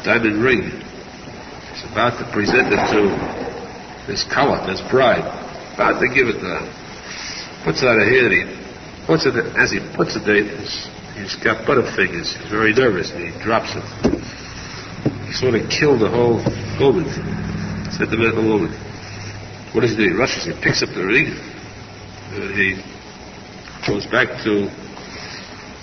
diamond ring. He's about to present it to his kalat, his bride, about to give it to her. Puts it out of hand, as he puts it there, he's got butterfingers, he's very nervous, and he drops it. He sort of killed the whole moment, sentimental moment. What does he do? He rushes, he picks up the ring, and he goes back to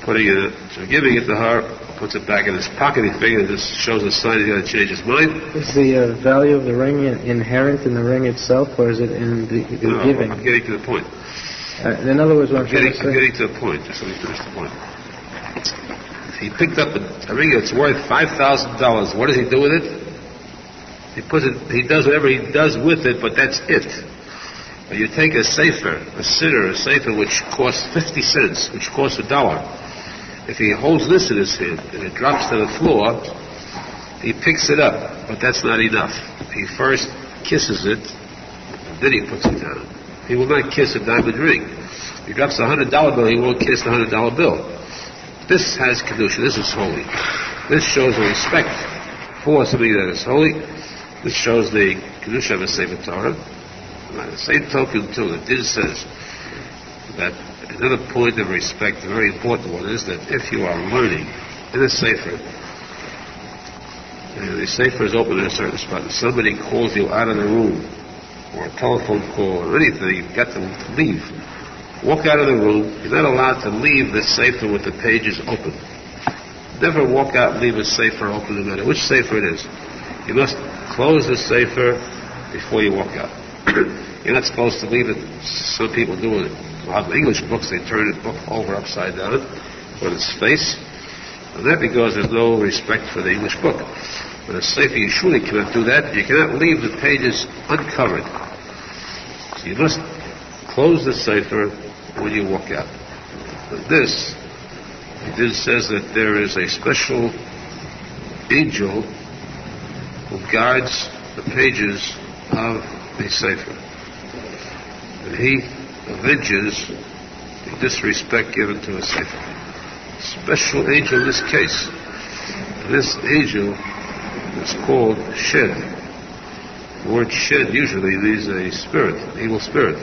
giving it to her, puts it back in his pocket. He figures this shows a sign he's going to change his mind. Is the value of the ring inherent in the ring itself, or is it in the giving? I'm getting to the point. In other words, I'm getting to the point. Just let me finish the point. He picked up a ring that's worth $5,000. What does he do with it? He does whatever he does with it, but that's it. But you take a sefer, a sefer which costs 50 cents, which costs $1. If he holds this in his hand and it drops to the floor, he picks it up, but that's not enough. He first kisses it, and then he puts it down. He will not kiss a diamond ring. If he drops a $100 bill, he won't kiss the $100 bill. This has kedusha. This is holy. This shows the respect for something that is holy. This shows the kedusha of a sefer Torah. By the same token, too, the Din says that another point of respect, a very important one, is that if you are learning in a sefer, and the sefer is open in a certain spot, and somebody calls you out of the room, or a telephone call, or anything, you've got to leave. Walk out of the room. You're not allowed to leave the sefer with the pages open. Never walk out and leave a sefer open, no matter which sefer it is. You must close the sefer before you walk out. You're not supposed to leave it. Some people do it. A lot of English books, they turn the book over upside down on its face. And that because there's no respect for the English book. But a sefer, you surely cannot do that. You cannot leave the pages uncovered. So you must close the sefer when you walk out. But this, it says that there is a special angel who guards the pages of a sefer. And he avenges the disrespect given to a sefer. Special angel in this case. And this angel is called Shed. The word Shed usually means a spirit, an evil spirit.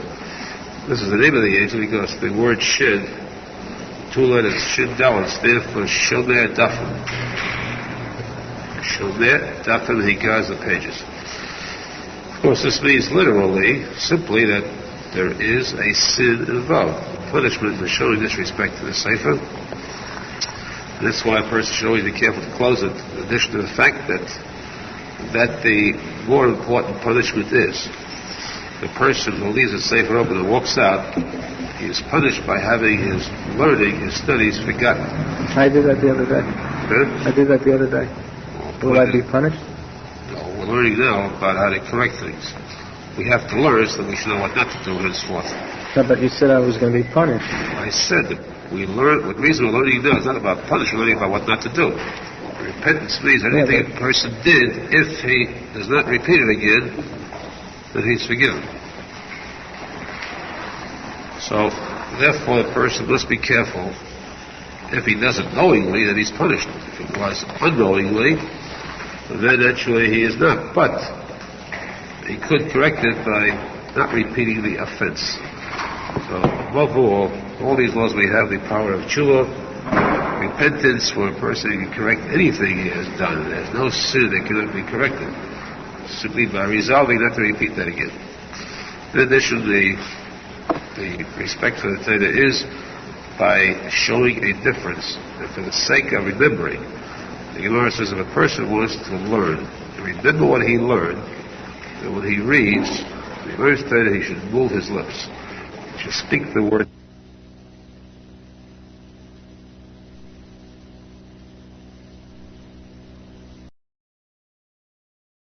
This is the name of the angel because the word Shed, 2 letters, Shin Dalet, stand for Shomer Dafim. Shomer Dafim, he guards the pages. Of course, this means literally, simply, that there is a sin involved. Punishment for showing disrespect to the sefer. And that's why a person should always be careful to close it, in addition to the fact that the more important punishment is. The person who leaves the sefer open and walks out, he is punished by having his learning, his studies forgotten. I did that the other day. Huh? I did that the other day. Will I be punished? No, we're learning now about how to correct things. We have to learn so we should know what not to do henceforth. No, but you said I was going to be punished. I said that we learn, what reason we're learning now is not about punishment, we're learning about what not to do. Repentance means anything a person did, if he does not repeat it again, then he's forgiven. So, therefore, the person must be careful. If he does it knowingly, then he's punished. If it was unknowingly, then actually he is not. But he could correct it by not repeating the offense. So, above all these laws we have the power of tshuva, repentance for a person who can correct anything he has done. There's no sin that cannot be corrected. Simply by resolving not to repeat that again. In addition, the respect for the Torah is by showing a difference, and for the sake of remembering. The The Gemara says if a person wants to learn, to remember what he learned, then when he reads, the verse said he should move his lips. He should speak the word